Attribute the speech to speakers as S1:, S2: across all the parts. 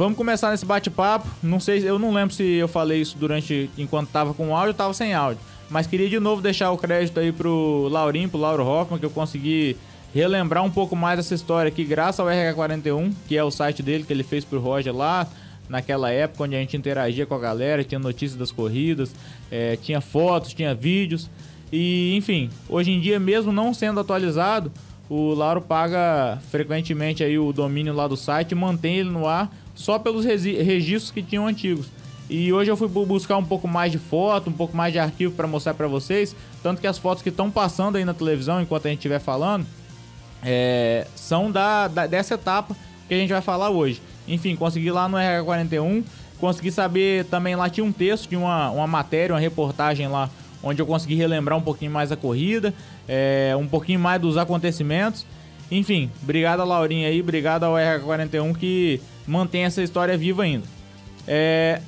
S1: Vamos começar nesse bate-papo. Não sei, eu não lembro se eu falei isso enquanto tava com áudio ou tava sem áudio. Mas queria de novo deixar o crédito aí pro Laurinho, pro Lauro Hoffman, que eu consegui relembrar um pouco mais dessa história aqui, graças ao RH41, que é o site dele que ele fez pro Roger lá, naquela época onde a gente interagia com a galera, tinha notícias das corridas, tinha fotos, tinha vídeos. E, enfim, hoje em dia, mesmo não sendo atualizado, o Lauro paga frequentemente aí o domínio lá do site e mantém ele no ar só pelos registros que tinham antigos. E hoje eu fui buscar um pouco mais de foto, um pouco mais de arquivo para mostrar para vocês, tanto que as fotos que estão passando aí na televisão enquanto a gente estiver falando são dessa etapa que a gente vai falar hoje. Enfim, consegui lá no RH41, consegui saber também, lá tinha um texto, tinha uma matéria, uma reportagem lá, onde eu consegui relembrar um pouquinho mais a corrida, um pouquinho mais dos acontecimentos. Enfim, obrigado a Laurinha aí, obrigado ao RH41 que mantém essa história viva ainda.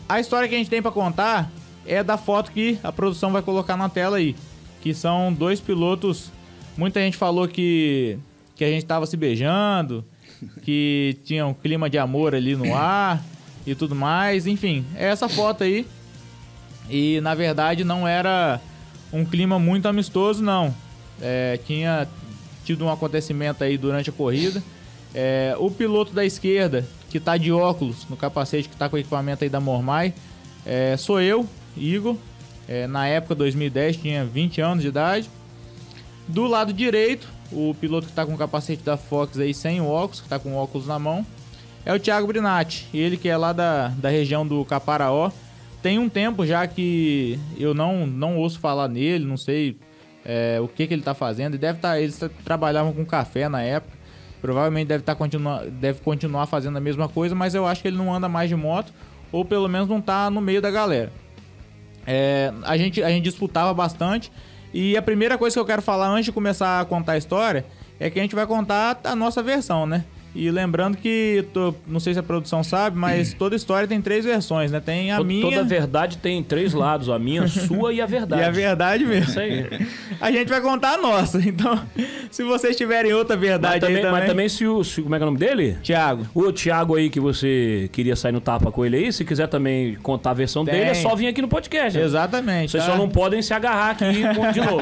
S1: A história que a gente tem para contar é da foto que a produção vai colocar na tela aí, que são dois pilotos. Muita gente falou que a gente tava se beijando, que tinha um clima de amor ali no ar e tudo mais. Enfim, é essa foto aí. E na verdade não era um clima muito amistoso, não. Tinha tido um acontecimento aí durante a corrida. O piloto da esquerda, que tá de óculos no capacete, que tá com o equipamento aí da Mormai, sou eu, Igor. Na época, 2010, tinha 20 anos de idade. Do lado direito, o piloto que tá com o capacete da Fox aí sem o óculos, que tá com o óculos na mão, é o Thiago Brinatti. Ele que é lá da região do Caparaó. Tem um tempo já que eu não ouço falar nele, não sei o que ele tá fazendo. E eles trabalhavam com café na época. Provavelmente deve continuar fazendo a mesma coisa, mas eu acho que ele não anda mais de moto, ou pelo menos não tá no meio da galera. A gente disputava bastante. E a primeira coisa que eu quero falar antes de começar a contar a história é que a gente vai contar a nossa versão, né? E lembrando que, não sei se a produção sabe, mas toda história tem 3 versões, né? Tem a minha...
S2: Toda verdade tem 3 lados, a minha, a sua e a verdade.
S1: E a verdade mesmo.
S2: Isso aí.
S1: A gente vai contar a nossa, então se vocês tiverem outra verdade aí também...
S2: Mas também se como é que é o nome dele?
S1: Thiago.
S2: O Thiago aí que você queria sair no tapa com ele aí, se quiser também contar a versão dele, é só vir aqui no podcast. Né?
S1: Exatamente.
S2: Vocês só não podem se agarrar aqui de novo.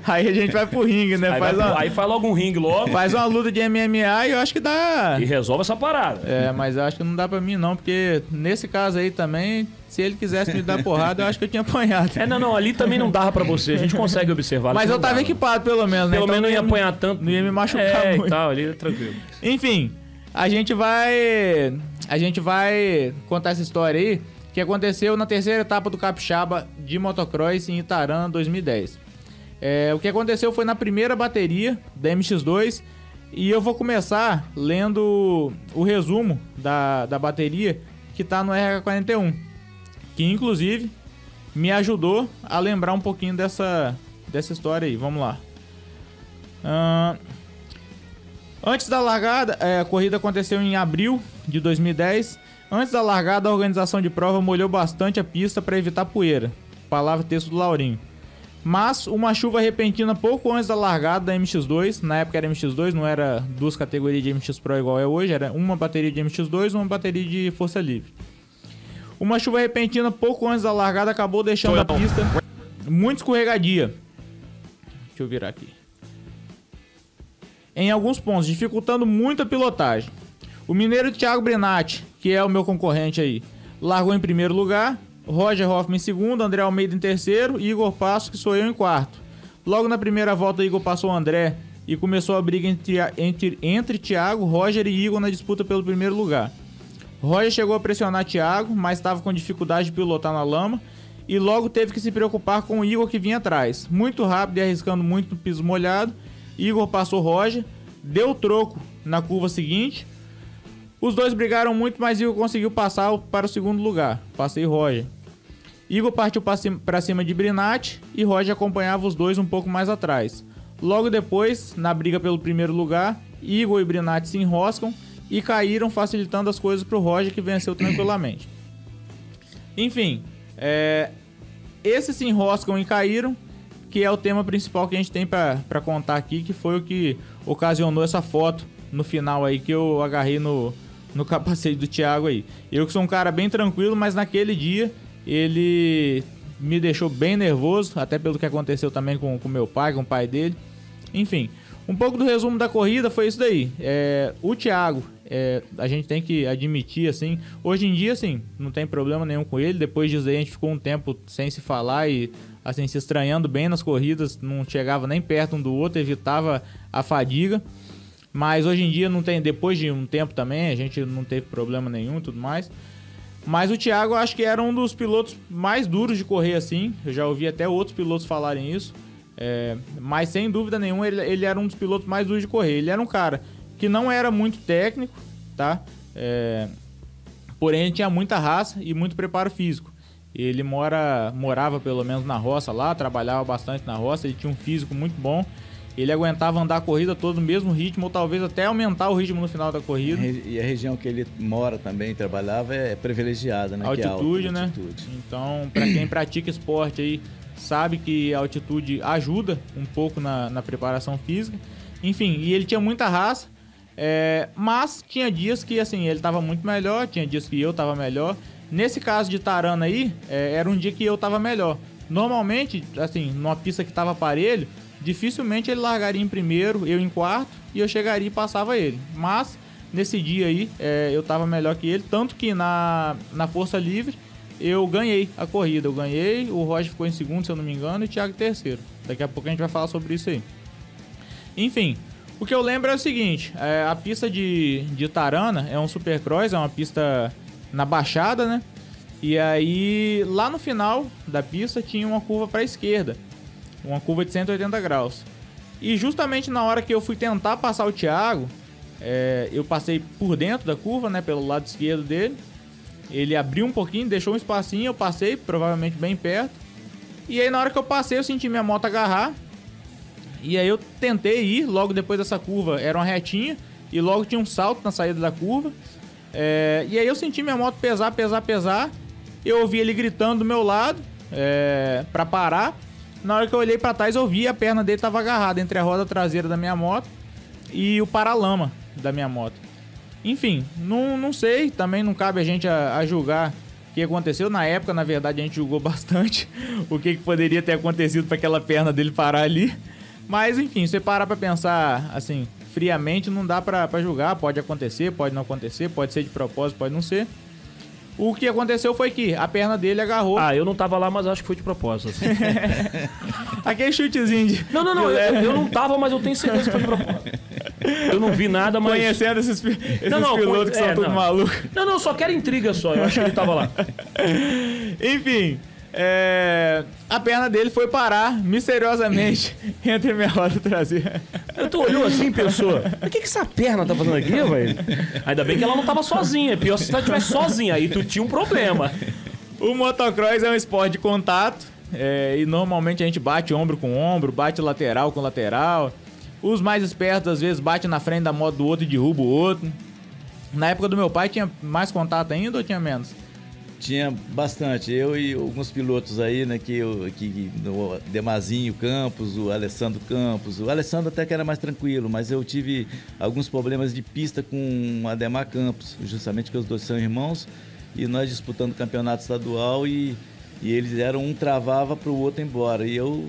S1: Aí a gente vai pro ringue, né?
S2: Aí faz logo um ringue logo.
S1: Faz uma luta de MMA e eu acho que dá...
S2: E resolve essa parada.
S1: Mas eu acho que não dá pra mim não, porque nesse caso aí também, se ele quisesse me dar porrada, eu acho que eu tinha apanhado.
S2: Não, ali também não dava pra você, a gente consegue observar.
S1: Mas eu tava equipado pelo menos, né?
S2: Pelo menos não ia apanhar tanto.
S1: Não ia me machucar muito.
S2: E tal, ali tranquilo.
S1: Enfim, a gente vai contar essa história aí, que aconteceu na terceira etapa do Capixaba de motocross em Itarã, 2010. O que aconteceu foi na primeira bateria da MX2, e eu vou começar lendo o resumo da bateria que tá no RH41, que inclusive me ajudou a lembrar um pouquinho dessa história aí. Vamos lá. Antes da largada, a corrida aconteceu em abril de 2010. Antes da largada, a organização de prova molhou bastante a pista para evitar poeira. Palavra texto do Laurinho. Mas uma chuva repentina pouco antes da largada da MX2, na época era MX2, não era 2 categorias de MX Pro igual é hoje, era uma bateria de MX2 e uma bateria de força livre. Uma chuva repentina pouco antes da largada acabou deixando a pista muito escorregadia. Deixa eu virar aqui. Em alguns pontos, dificultando muito a pilotagem. O mineiro Thiago Brinatti, que é o meu concorrente aí, largou em primeiro lugar. Roger Hoffman em segundo, André Almeida em terceiro e Igor Passos, que sou eu, em quarto. Logo na primeira volta, Igor passou o André e começou a briga entre Thiago, Roger e Igor na disputa pelo primeiro lugar. Roger chegou a pressionar Thiago, mas estava com dificuldade de pilotar na lama e logo teve que se preocupar com o Igor, que vinha atrás. Muito rápido e arriscando muito no piso molhado, Igor passou Roger, deu troco na curva seguinte. Os dois brigaram muito, mas Igor conseguiu passar para o segundo lugar. Passei Roger. Igor partiu para cima de Brinatti e Roger acompanhava os dois um pouco mais atrás. Logo depois, na briga pelo primeiro lugar, Igor e Brinatti se enroscam e caíram, facilitando as coisas para o Roger, que venceu tranquilamente. Enfim, esses se enroscam e caíram, que é o tema principal que a gente tem para contar aqui, que foi o que ocasionou essa foto no final aí que eu agarrei no no capacete do Thiago aí. Eu que sou um cara bem tranquilo, mas naquele dia ele me deixou bem nervoso, até pelo que aconteceu também com meu pai, com o pai dele. Enfim, um pouco do resumo da corrida foi isso daí. O Thiago, a gente tem que admitir, assim, hoje em dia, assim, não tem problema nenhum com ele. Depois disso aí a gente ficou um tempo sem se falar e, assim, se estranhando bem nas corridas, não chegava nem perto um do outro, evitava a fadiga. Mas hoje em dia não tem, depois de um tempo também, a gente não teve problema nenhum e tudo mais. Mas o Thiago, eu acho que era um dos pilotos mais duros de correr, assim. Eu já ouvi até outros pilotos falarem isso. Mas sem dúvida nenhuma, ele era um dos pilotos mais duros de correr. Ele era um cara que não era muito técnico, tá? Porém, ele tinha muita raça e muito preparo físico. Ele morava pelo menos na roça lá, trabalhava bastante na roça, ele tinha um físico muito bom. Ele aguentava andar a corrida todo no mesmo ritmo, ou talvez até aumentar o ritmo no final da corrida.
S3: E a região que ele mora também, trabalhava, é privilegiada, né?
S1: Altitude,
S3: que é
S1: né?
S3: Altitude.
S1: Então, para quem pratica esporte aí, sabe que a altitude ajuda um pouco na preparação física. Enfim, e ele tinha muita raça, mas tinha dias que, assim, ele estava muito melhor, tinha dias que eu estava melhor. Nesse caso de Tarana aí, era um dia que eu estava melhor. Normalmente, assim, numa pista que estava parelho, dificilmente ele largaria em primeiro, eu em quarto, e eu chegaria e passava ele. Mas, nesse dia aí, eu tava melhor que ele, tanto que na força livre, eu ganhei a corrida. Eu ganhei, o Roger ficou em segundo, se eu não me engano, e o Thiago em terceiro. Daqui a pouco a gente vai falar sobre isso aí. Enfim, o que eu lembro é o seguinte, a pista de Tarana é um supercross, é uma pista na baixada, né? E aí, lá no final da pista, tinha uma curva para a esquerda. Uma curva de 180 graus. E justamente na hora que eu fui tentar passar o Thiago, eu passei por dentro da curva, né, pelo lado esquerdo dele. Ele abriu um pouquinho, deixou um espacinho, eu passei, provavelmente bem perto. E aí na hora que eu passei, eu senti minha moto agarrar. E aí eu tentei ir, logo depois dessa curva era uma retinha, e logo tinha um salto na saída da curva. E aí eu senti minha moto pesar. Eu ouvi ele gritando do meu lado, pra parar. Na hora que eu olhei pra trás, eu vi a perna dele tava agarrada entre a roda traseira da minha moto e o paralama da minha moto. Enfim, não sei, também não cabe a gente a julgar o que aconteceu. Na época, na verdade, a gente julgou bastante o que poderia ter acontecido para aquela perna dele parar ali. Mas, enfim, se você parar pra pensar, assim, friamente, não dá pra julgar. Pode acontecer, pode não acontecer, pode ser de propósito, pode não ser. O que aconteceu foi que a perna dele agarrou.
S2: Eu não tava lá, mas acho que foi de propósito. Assim.
S1: Aquele chutezinho de...
S2: Não, eu não tava, mas eu tenho certeza que foi de propósito. Eu não vi nada, mas...
S1: Conhecendo esses pilotos que são todos malucos.
S2: Não, só quero intriga só. Eu acho que ele tava lá.
S1: Enfim, a perna dele foi parar misteriosamente entre a minha roda traseira.
S2: Tu olhou assim e pensou, o que essa perna tá fazendo aqui, velho? Ainda bem que ela não tava sozinha. Pior se ela estivesse sozinha, aí tu tinha um problema.
S1: O motocross é um esporte de contato, e normalmente a gente bate ombro com ombro, bate lateral com lateral. Os mais espertos às vezes batem na frente da moto do outro e derruba o outro. Na época do meu pai tinha mais contato ainda ou tinha menos?
S3: Tinha bastante. Eu e alguns pilotos aí, né, que no Demazinho Campos, o Alessandro Campos. O Alessandro até que era mais tranquilo, mas eu tive alguns problemas de pista com o Ademar Campos, justamente porque os dois são irmãos, e nós disputando o campeonato estadual e eles eram, um travava pro outro embora. E eu,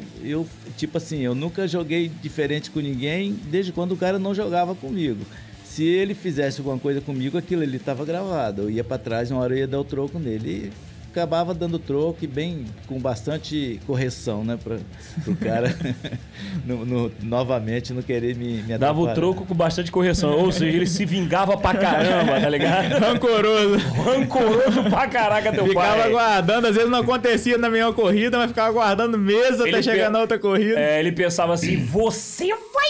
S3: tipo assim, eu nunca joguei diferente com ninguém desde quando o cara não jogava comigo. Se ele fizesse alguma coisa comigo, aquilo ali estava gravado. Eu ia para trás, uma hora eu ia dar o troco nele. E acabava dando troco e bem, com bastante correção, né? Para o cara novamente não querer me atrapalhar.
S2: Dava o troco com bastante correção. Ou seja, ele se vingava pra caramba, tá ligado? Rancoroso pra caraca teu pai.
S1: Ficava aguardando, às vezes não acontecia na minha corrida, mas ficava aguardando meses até chegar na outra corrida.
S2: Ele pensava assim, você vai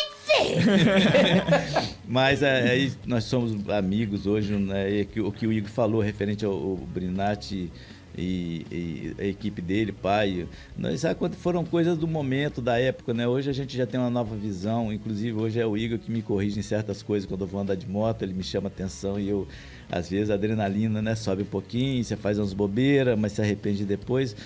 S3: Mas aí nós somos amigos hoje, né? O que o Igor falou referente ao Brinatti e a equipe dele, pai, foram coisas do momento, da época, né? Hoje a gente já tem uma nova visão, inclusive hoje é o Igor que me corrige em certas coisas. Quando eu vou andar de moto, ele me chama atenção e eu, às vezes, a adrenalina, né, sobe um pouquinho, você faz umas bobeiras, mas se arrepende depois.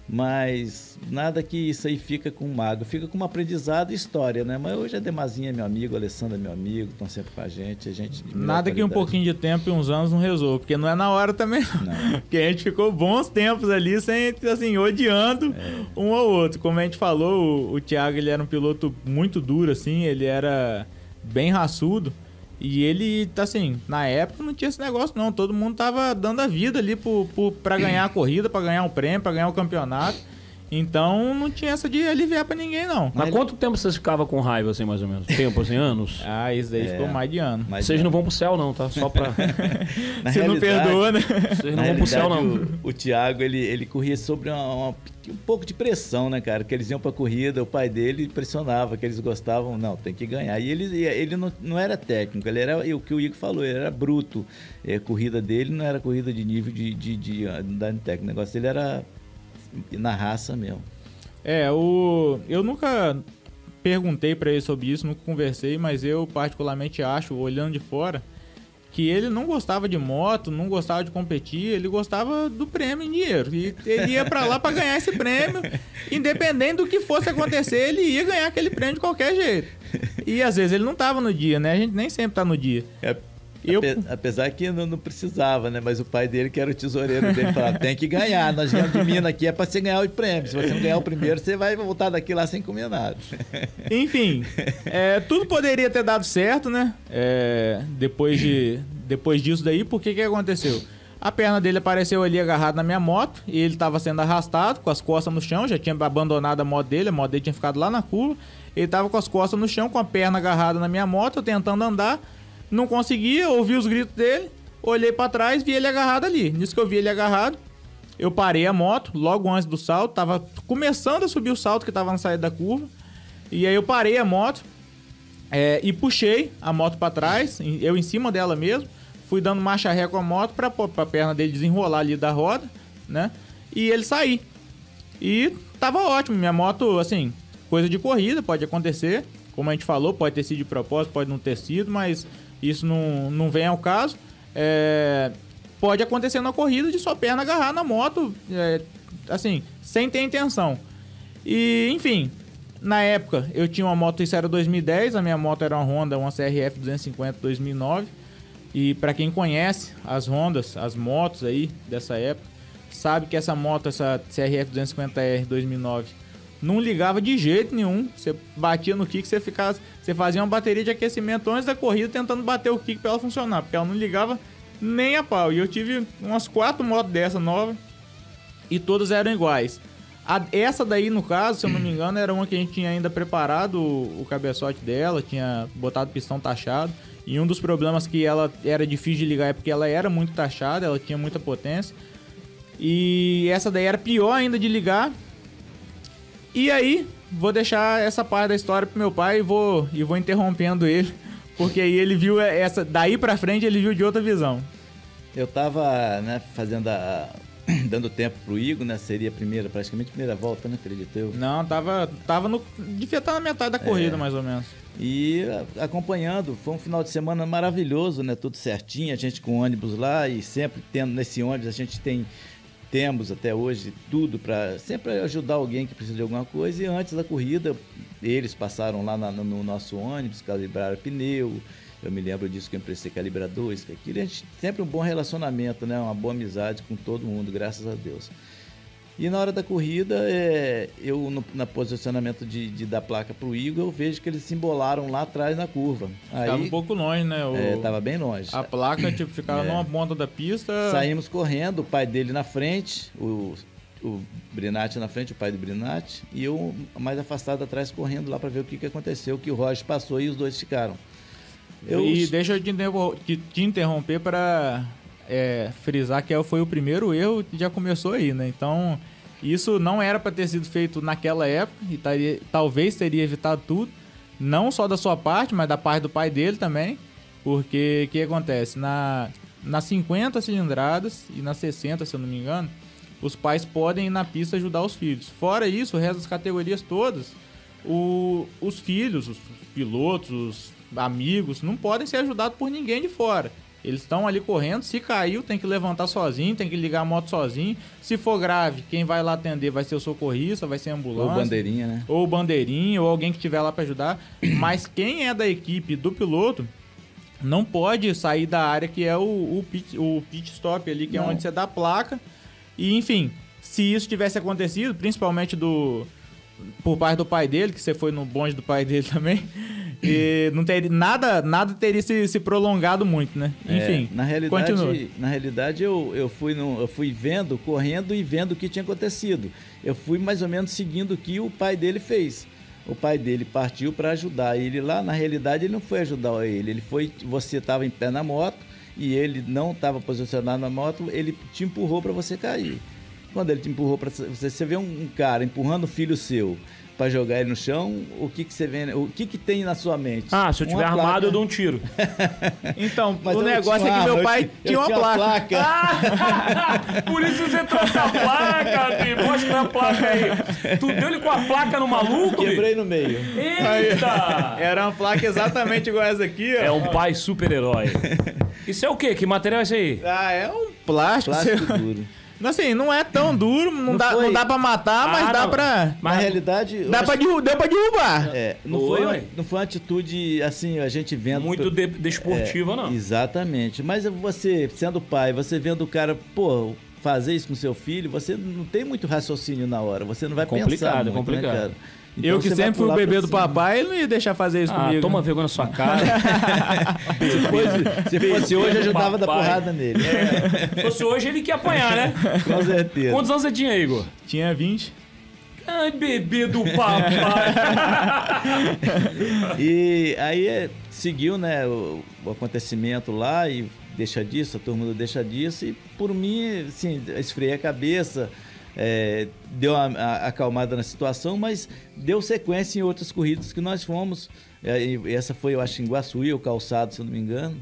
S3: Mas nada que isso aí fica com mágoa, fica com um aprendizado e história, né? Mas hoje a Demazinha é meu amigo, a Alessandra é meu amigo, estão sempre com a gente
S1: Nada que um pouquinho de tempo e uns anos não resolva, porque não é na hora também, não. Porque a gente ficou bons tempos ali, sem, assim, odiando um ao outro. Como a gente falou, o Thiago, ele era um piloto muito duro, assim, ele era bem raçudo. E ele, assim, na época não tinha esse negócio não, todo mundo tava dando a vida ali pra ganhar a corrida, pra ganhar um prêmio, pra ganhar o campeonato. Então não tinha essa de aliviar pra ninguém não.
S2: Mas quanto tempo vocês ficavam com raiva, assim, mais ou menos? Tempo, assim, anos?
S1: Ah, isso daí ficou mais de ano.
S2: Vocês não vão pro céu não, tá? Só pra...
S1: Você não perdoa, né?
S2: Vocês não vão pro céu não.
S3: O Thiago, ele corria sobre um pouco de pressão, né, cara? Que eles iam pra corrida, o pai dele pressionava, que eles gostavam, não, tem que ganhar. E ele não era técnico, ele era o que o Igor falou, ele era bruto. A corrida dele não era corrida de nível de andar técnico, o negócio dele era na raça mesmo.
S1: Eu nunca perguntei pra ele sobre isso, nunca conversei, mas eu particularmente acho, olhando de fora, que ele não gostava de moto, não gostava de competir, ele gostava do prêmio em dinheiro. E ele ia pra lá pra ganhar esse prêmio, independente do que fosse acontecer, ele ia ganhar aquele prêmio de qualquer jeito. E às vezes ele não tava no dia, né? A gente nem sempre tá no dia.
S3: Apesar que não precisava, né? Mas o pai dele, que era o tesoureiro dele, falava, tem que ganhar, nós viemos de Minas aqui, é pra você ganhar o prêmio. Se você não ganhar o primeiro, você vai voltar daqui lá sem comer nada.
S1: Enfim, tudo poderia ter dado certo, né? Depois disso daí, por que aconteceu? A perna dele apareceu ali agarrada na minha moto, e ele estava sendo arrastado com as costas no chão, já tinha abandonado a moto dele tinha ficado lá na curva, ele estava com as costas no chão, com a perna agarrada na minha moto, tentando andar, não conseguia, ouvi os gritos dele, olhei pra trás, vi ele agarrado ali. Nisso que eu vi ele agarrado, eu parei a moto, logo antes do salto, tava começando a subir o salto que tava na saída da curva, e aí eu parei a moto e puxei a moto pra trás, eu em cima dela mesmo, fui dando marcha ré com a moto pra perna dele desenrolar ali da roda, né, e ele sair. E tava ótimo, minha moto, assim, coisa de corrida, pode acontecer, como a gente falou, pode ter sido de propósito, pode não ter sido, mas isso não vem ao caso. Pode acontecer na corrida de sua perna agarrar na moto, assim, sem ter intenção. E, enfim, na época eu tinha uma moto, isso era 2010, a minha moto era uma Honda, uma CRF 250 2009. E para quem conhece as Hondas, as motos aí dessa época, sabe que essa moto, essa CRF 250R 2009, não ligava de jeito nenhum. Você batia no kick, você fazia uma bateria de aquecimento antes da corrida tentando bater o kick pra ela funcionar, porque ela não ligava nem a pau. E eu tive umas 4 motos dessa novas e todas eram iguais. Essa daí, no caso, se eu não me engano, era uma que a gente tinha ainda preparado o cabeçote dela, tinha botado pistão taxado. E um dos problemas que ela era difícil de ligar é porque ela era muito taxada, ela tinha muita potência. E essa daí era pior ainda de ligar. E aí, vou deixar essa parte da história pro meu pai e vou interrompendo ele, porque aí ele viu essa, daí pra frente ele viu de outra visão.
S3: Eu tava, né, dando tempo pro Igor, né, seria praticamente a primeira volta, né, acredito eu.
S1: Não, devia estar na metade da corrida, mais ou menos.
S3: E acompanhando, foi um final de semana maravilhoso, né, tudo certinho, a gente com ônibus lá e sempre tendo nesse ônibus, a gente temos até hoje tudo para sempre ajudar alguém que precisa de alguma coisa. E antes da corrida, eles passaram lá no nosso ônibus, calibraram pneu. Eu me lembro disso, que eu emprestei calibrador, isso, aquilo. A gente sempre um bom relacionamento, né? Uma boa amizade com todo mundo, graças a Deus. E na hora da corrida, eu no posicionamento da placa pro Igor, eu vejo que eles se embolaram lá atrás na curva.
S1: Ficava um pouco longe, né?
S3: Tava bem longe.
S1: A placa ficava numa ponta da pista.
S3: Saímos correndo, o pai dele na frente, o Brinatti na frente, o pai do Brinatti, e eu mais afastado atrás correndo lá para ver o que aconteceu, que o Roger passou e os dois ficaram.
S1: E deixa eu te interromper para frisar que foi o primeiro erro que já começou aí, né? Então, isso não era para ter sido feito naquela época e talvez teria evitado tudo, não só da sua parte, mas da parte do pai dele também, porque o que acontece? Nas 50 cilindradas e nas 60, se eu não me engano, os pais podem ir na pista ajudar os filhos. Fora isso, o resto das categorias todas, os filhos, os pilotos, os amigos, não podem ser ajudados por ninguém de fora. Eles estão ali correndo, se caiu, tem que levantar sozinho, tem que ligar a moto sozinho. Se for grave, quem vai lá atender vai ser o socorrista, vai ser a ambulância.
S3: Ou bandeirinha, né?
S1: Ou bandeirinha, ou alguém que estiver lá para ajudar. Mas quem é da equipe do piloto não pode sair da área que é o pit stop ali, que é onde você dá a placa. E, enfim, se isso tivesse acontecido, principalmente por parte do pai dele, que você foi no bonde do pai dele também, e não teria nada teria se prolongado muito, né? Enfim,
S3: na realidade eu fui vendo, correndo e vendo o que tinha acontecido. Eu fui mais ou menos seguindo o que o pai dele fez. O pai dele partiu para ajudar ele lá. Na realidade, ele não foi ajudar ele. Você estava em pé na moto e ele não estava posicionado na moto, ele te empurrou para você cair. Quando ele te empurrou para você vê um cara empurrando o filho seu para jogar ele no chão, o que você vê, o que tem na sua mente?
S2: Se eu tiver armado, eu dou um tiro.
S1: Então, o negócio é que meu pai tinha uma placa.
S2: Por isso você trouxe a placa, filho. Mostra a placa aí. Tu deu ele com a placa no maluco?
S3: Quebrei no meio.
S2: Eita!
S1: Era uma placa exatamente igual essa aqui, ó.
S2: É um pai super-herói. Isso é o quê? Que material é esse aí?
S1: É um plástico.
S3: Plástico duro.
S1: Assim, não é tão duro, não dá pra matar, mas dá pra...
S3: Na realidade...
S1: Deu pra derrubar.
S3: Não foi uma atitude, assim, a gente vendo...
S2: Muito desportiva, não.
S3: Exatamente. Mas você, sendo pai, você vendo o cara, fazer isso com seu filho, você não tem muito raciocínio na hora, você não vai pensar muito,
S2: complicado.
S3: Né, cara? Então,
S1: eu que sempre fui o bebê do papai, ele não ia deixar fazer isso comigo.
S2: Toma vergonha na sua cara.
S3: Se fosse hoje, eu ajudava a dar porrada nele.
S2: Se fosse hoje, ele que ia apanhar, né?
S3: Com certeza.
S2: Quantos anos você tinha, Igor?
S1: Tinha 20.
S2: Ai, bebê do papai.
S3: E aí seguiu, né, o acontecimento lá e deixa disso, a turma do deixa disso. E por mim, assim, esfriei a cabeça. Deu uma acalmada na situação, mas deu sequência em outras corridas que nós fomos. Essa foi, eu acho, em Iguaçuí, o Calçado, se eu não me engano.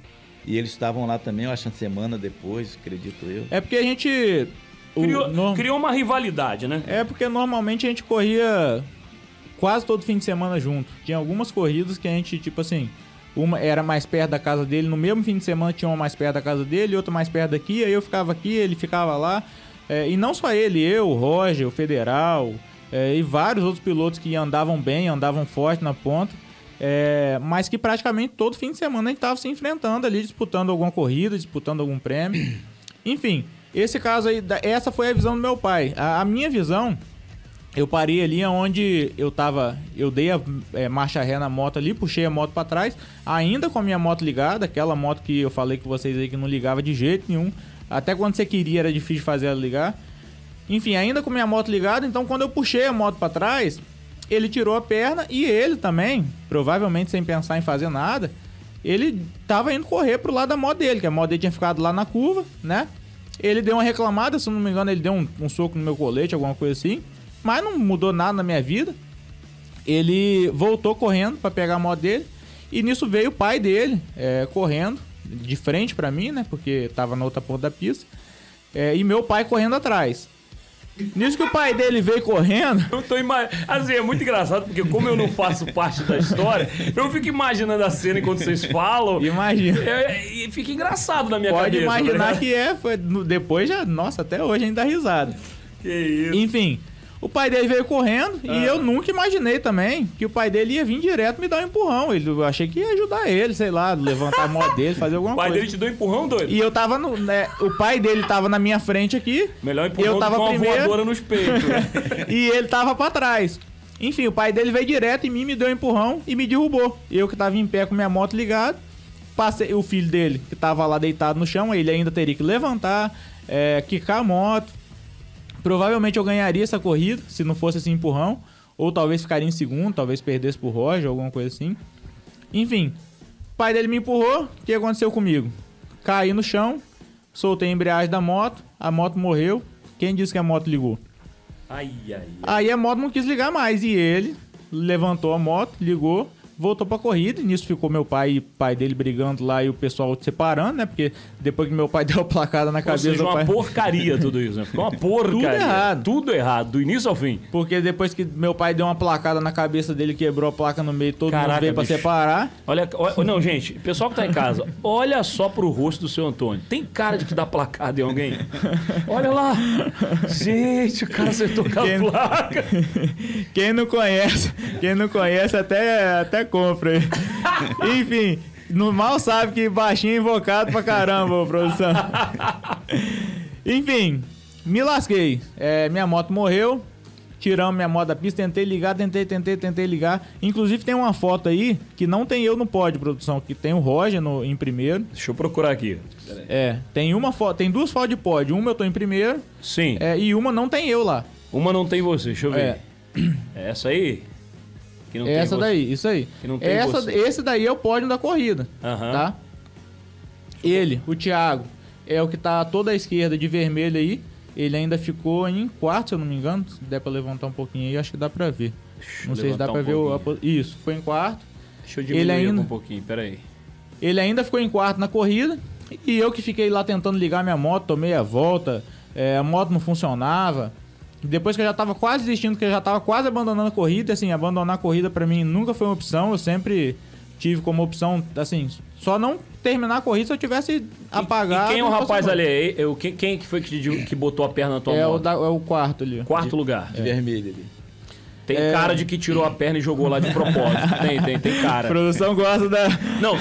S3: E eles estavam lá também, eu acho, uma semana depois, acredito eu.
S1: É porque a gente...
S2: Criou uma rivalidade, né?
S1: É porque normalmente a gente corria quase todo fim de semana junto. Tinha algumas corridas que a gente, tipo assim... Uma era mais perto da casa dele, no mesmo fim de semana tinha uma mais perto da casa dele, outra mais perto daqui, aí eu ficava aqui, ele ficava lá. E não só ele, eu, o Roger, o Federal, e vários outros pilotos que andavam bem, andavam forte na ponta, mas que praticamente todo fim de semana a gente estava se enfrentando ali, disputando alguma corrida, disputando algum prêmio. Enfim, esse caso aí, essa foi a visão do meu pai. A minha visão, eu parei ali onde eu dei a marcha ré na moto ali, puxei a moto para trás, ainda com a minha moto ligada, aquela moto que eu falei com vocês aí que não ligava de jeito nenhum. Até quando você queria era difícil fazer ela ligar. Enfim, ainda com minha moto ligada, então quando eu puxei a moto pra trás, ele tirou a perna e ele também, provavelmente sem pensar em fazer nada, ele tava indo correr pro lado da moto dele, que a moto dele tinha ficado lá na curva, né? Ele deu uma reclamada, se não me engano, ele deu um soco no meu colete, alguma coisa assim, mas não mudou nada na minha vida. Ele voltou correndo pra pegar a moto dele e nisso veio o pai dele correndo de frente pra mim, né? Porque tava na outra ponta da pista. E meu pai correndo atrás. Nisso que o pai dele veio correndo...
S2: Eu tô assim, é muito engraçado, porque como eu não faço parte da história, eu fico imaginando a cena enquanto vocês falam.
S1: Imagina.
S2: E fica engraçado na minha
S1: cabeça. Pode imaginar
S2: tá
S1: que foi depois já... Nossa, até hoje a gente dá risada.
S2: Que isso.
S1: Enfim... O pai dele veio correndo e eu nunca imaginei também que o pai dele ia vir direto me dar um empurrão. Eu achei que ia ajudar ele, sei lá, levantar a moto dele, fazer alguma coisa.
S2: O pai dele te deu um empurrão, doido?
S1: E eu tava o pai dele tava na minha frente aqui.
S2: Melhor empurrão
S1: eu tava
S2: do que uma
S1: primeiro,
S2: voadora nos peitos.
S1: E ele tava pra trás. Enfim, o pai dele veio direto em mim, me deu um empurrão e me derrubou. Eu que tava em pé com minha moto ligada, passei o filho dele, que tava lá deitado no chão, ele ainda teria que levantar, quicar a moto. Provavelmente eu ganharia essa corrida, se não fosse esse empurrão. Ou talvez ficaria em segundo, talvez perdesse pro Roger, alguma coisa assim. Enfim, o pai dele me empurrou. O que aconteceu comigo? Caí no chão, soltei a embreagem da moto, a moto morreu. Quem disse que a moto ligou?
S2: Ai.
S1: Aí a moto não quis ligar mais e ele levantou a moto, ligou, voltou pra corrida, e nisso ficou meu pai e o pai dele brigando lá e o pessoal separando, né? Porque depois que meu pai deu a placada na cabeça...
S2: Ou seja,
S1: do pai...
S2: uma porcaria tudo isso, né? Ficou uma porcaria.
S1: Tudo errado.
S2: Tudo errado, do início ao fim.
S1: Porque depois que meu pai deu uma placada na cabeça dele, quebrou a placa no meio, todo mundo veio pra
S2: bicho.
S1: separar.
S2: Olha, não, gente, pessoal que tá em casa, olha só pro rosto do seu Antônio. Tem cara de que dá placada em alguém? Olha lá. Gente, o cara acertou com a placa.
S1: Quem não conhece até compra. Enfim, mal sabe que baixinho é invocado pra caramba, ô, produção. Enfim, me lasquei. Minha moto morreu. Tiramos minha moto da pista, tentei ligar, tentei ligar. Inclusive tem uma foto aí que não tem eu no pódio, produção, que tem o Roger em primeiro.
S2: Deixa eu procurar aqui.
S1: Tem duas fotos de pódio. Uma eu tô em primeiro.
S2: Sim.
S1: E uma não tem eu lá.
S2: Uma não tem você, deixa eu ver. É essa aí? Que não
S1: essa
S2: tem
S1: daí, isso aí.
S2: Que não tem você.
S1: Esse daí é o pódio da corrida, tá? Ele, o Thiago, é o que tá toda à esquerda de vermelho aí. Ele ainda ficou em quarto, se eu não me engano. Se der pra levantar um pouquinho aí, acho que dá pra ver. Não sei se dá pra ver Isso, foi em quarto.
S2: Deixa eu diminuir um pouquinho, peraí.
S1: Ele ainda ficou em quarto na corrida. E eu que fiquei lá tentando ligar minha moto, tomei a volta. A moto não funcionava. Depois que eu já tava quase desistindo, que eu já tava quase abandonando a corrida. Assim, abandonar a corrida pra mim nunca foi uma opção. Eu sempre tive como opção, assim, só não terminar a corrida se eu tivesse apagado.
S2: E quem é o rapaz ali? Quem que foi que botou a perna na tua moto?
S1: É o quarto ali.
S2: Quarto lugar.
S3: De vermelho ali.
S2: Tem cara de que tirou a perna e jogou lá de propósito. Tem cara.
S1: A produção gosta da...
S2: Não,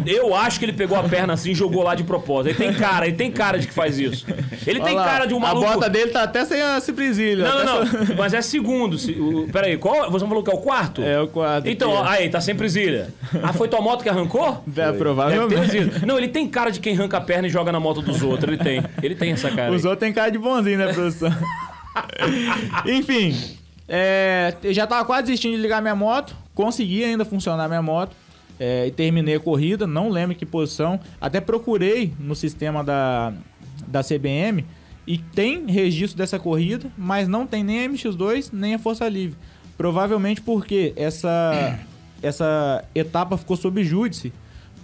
S2: eu acho que ele pegou a perna assim e jogou lá de propósito. Ele tem cara de que faz isso. Ele tem cara de um maluco...
S1: A bota dele tá até sem a ciprisilha.
S2: Não. Mas é segundo. Peraí, você falou que é o quarto?
S1: É o quarto.
S2: Então, aí, tá sem presilha. Foi tua moto que arrancou?
S1: Provavelmente.
S2: Não, ele tem cara de quem arranca a perna e joga na moto dos outros. Ele tem essa cara.
S1: Os outros tem cara de bonzinho, né, produção? Enfim... eu já tava quase desistindo de ligar minha moto. Consegui ainda funcionar minha moto. E terminei a corrida. Não lembro que posição. Até procurei no sistema da CBM. E tem registro dessa corrida. Mas não tem nem a MX2 nem a Força Livre. Provavelmente porque essa etapa ficou sob júdice.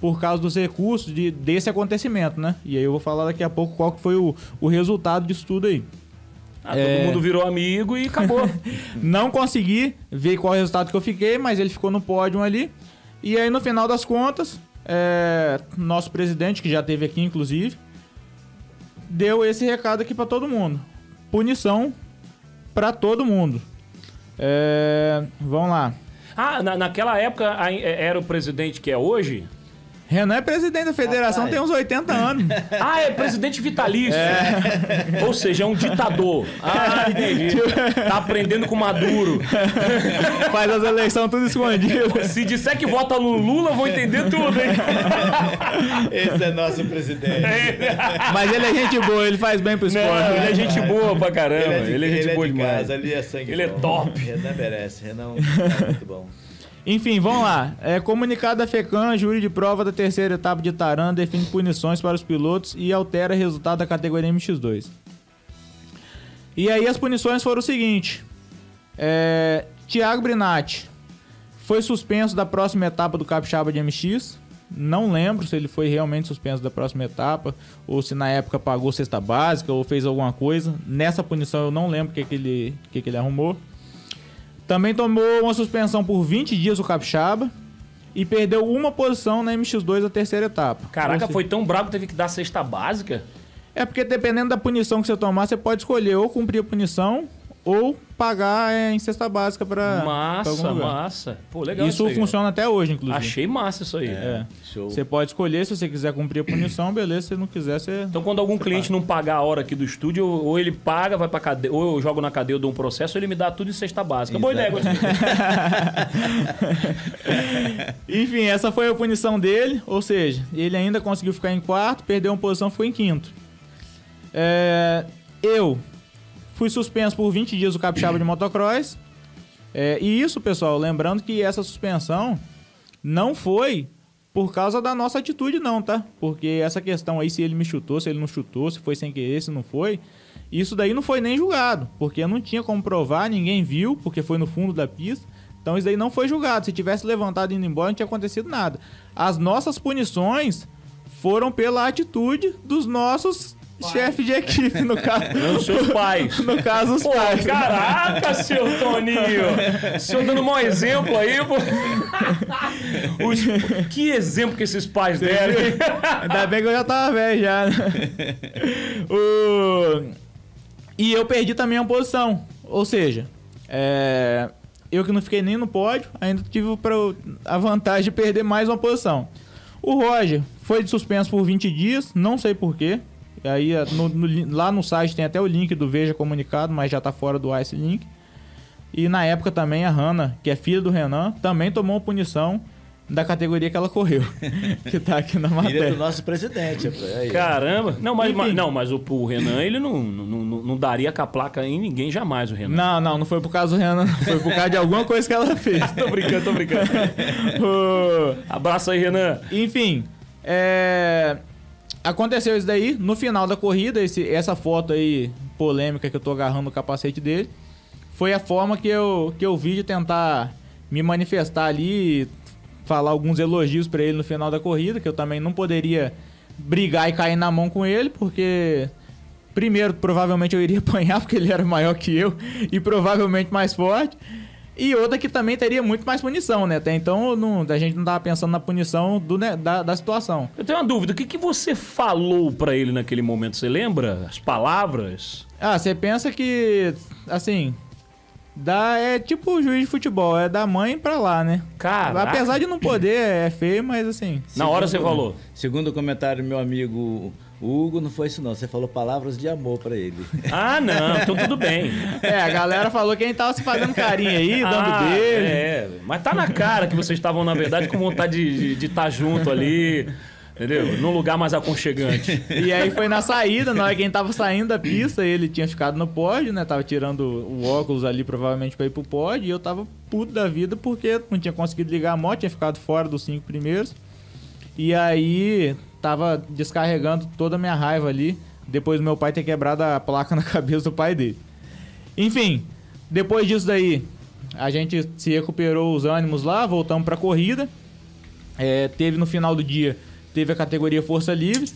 S1: Por causa dos recursos desse acontecimento, né? E aí eu vou falar daqui a pouco qual que foi o resultado disso tudo aí.
S2: Todo mundo virou amigo e acabou.
S1: Não consegui ver qual é o resultado que eu fiquei, mas ele ficou no pódio ali. E aí, no final das contas, nosso presidente, que já esteve aqui, inclusive, deu esse recado aqui pra todo mundo. Punição pra todo mundo. Vamos lá.
S2: Naquela época era o presidente que é hoje?
S1: Renan é presidente da federação, tem uns 80 anos.
S2: É presidente vitalício. Ou seja, é um ditador. Entendi. Tá aprendendo com Maduro.
S1: Faz as eleições tudo escondido.
S2: Se disser que vota no Lula, vou entender tudo, hein?
S3: Esse é nosso presidente.
S1: Mas ele é gente boa, ele faz bem pro esporte.
S2: Não, ele é gente boa pra caramba. Ele é gente boa demais.
S3: Casa, ali é sangue
S2: ele
S3: bom.
S2: É top.
S3: Renan merece. Renan é muito bom.
S1: Enfim, vamos lá. Comunicado da FECAM, júri de prova da terceira etapa de Taran define punições para os pilotos e altera o resultado da categoria MX2. E aí as punições foram o seguinte. Thiago Brinatti foi suspenso da próxima etapa do Capixaba de MX. Não lembro se ele foi realmente suspenso da próxima etapa ou se na época pagou cesta básica ou fez alguma coisa. Nessa punição eu não lembro o que ele arrumou. Também tomou uma suspensão por 20 dias o Capixaba e perdeu uma posição na MX2 da terceira etapa.
S2: Caraca, foi tão brabo que teve que dar cesta básica?
S1: É porque dependendo da punição que você tomar, você pode escolher ou cumprir a punição ou pagar em cesta básica pra algum lugar.
S2: Massa. Pô, legal
S1: isso aí, funciona até hoje, inclusive.
S2: Achei massa isso aí.
S3: Show.
S1: Você pode escolher, se você quiser cumprir a punição, beleza. Se não quiser, você...
S2: Então, quando algum cliente não pagar a hora aqui do estúdio, ou ele paga, vai pra cadeia, ou eu jogo na cadeia, eu dou um processo, ou ele me dá tudo em cesta básica. Boa ideia, gostei.
S1: Enfim, essa foi a punição dele. Ou seja, ele ainda conseguiu ficar em quarto, perdeu uma posição, ficou em quinto. Eu fui suspenso por 20 dias do Capixaba de Motocross. E isso, pessoal, lembrando que essa suspensão não foi por causa da nossa atitude não, tá? Porque essa questão aí, se ele me chutou, se ele não chutou, se foi sem querer, se não foi, isso daí não foi nem julgado, porque não tinha como provar, ninguém viu, porque foi no fundo da pista. Então isso daí não foi julgado. Se tivesse levantado e indo embora, não tinha acontecido nada. As nossas punições foram pela atitude dos nossos chefes de equipe, no caso.
S2: Não, os seus pais.
S1: No caso, os pais.
S2: Caraca, seu Toninho! O senhor dando um mau exemplo aí, pô. Que exemplo que esses pais deram.
S1: Ainda bem que eu já tava velho já. Né? E eu perdi também a posição. Ou seja, eu que não fiquei nem no pódio, ainda tive a vantagem de perder mais uma posição. O Roger foi suspenso por 20 dias, não sei porquê. Aí lá no site tem até o link do Veja Comunicado, mas já tá fora do ar esse link. E na época também a Hanna, que é filha do Renan, também tomou uma punição da categoria que ela correu. Que tá aqui na matéria.
S3: Filha do nosso presidente. Aí.
S2: Caramba! Não, mas o Renan, ele não daria com a placa em ninguém jamais, o Renan.
S1: Não foi por causa do Renan, foi por causa de alguma coisa que ela fez.
S2: Tô brincando. Abraço aí, Renan.
S1: Enfim, aconteceu isso daí, no final da corrida, essa foto aí polêmica que eu tô agarrando o capacete dele, foi a forma que eu vi de tentar me manifestar ali, falar alguns elogios pra ele no final da corrida, que eu também não poderia brigar e cair na mão com ele, porque primeiro, provavelmente eu iria apanhar, porque ele era maior que eu e provavelmente mais forte. E outra que também teria muito mais punição, né? Até então a gente não tava pensando na punição da situação.
S2: Eu tenho uma dúvida, o que você falou pra ele naquele momento? Você lembra? As palavras?
S1: Você pensa que, assim, é tipo o juiz de futebol, é da mãe pra lá, né?
S2: Caraca.
S1: Apesar de não poder, é feio, mas assim...
S2: Na hora você falou.
S3: Segundo o comentário do meu amigo Hugo, não foi isso não. Você falou palavras de amor pra ele.
S2: Ah, não. Então tudo bem.
S1: A galera falou que a gente tava se fazendo carinho aí, dando beijo.
S2: Mas tá na cara que vocês estavam, na verdade, com vontade de estar junto ali, entendeu? Num lugar mais aconchegante.
S1: E aí foi na saída, na hora que a gente tava saindo da pista, ele tinha ficado no pódio, né? Tava tirando o óculos ali, provavelmente, pra ir pro pódio. E eu tava puto da vida porque não tinha conseguido ligar a moto, tinha ficado fora dos 5 primeiros. E aí... tava descarregando toda a minha raiva ali, depois do meu pai ter quebrado a placa na cabeça do pai dele. Enfim, depois disso daí, a gente se recuperou os ânimos lá, voltamos pra corrida. Teve no final do dia, teve a categoria Força Livre.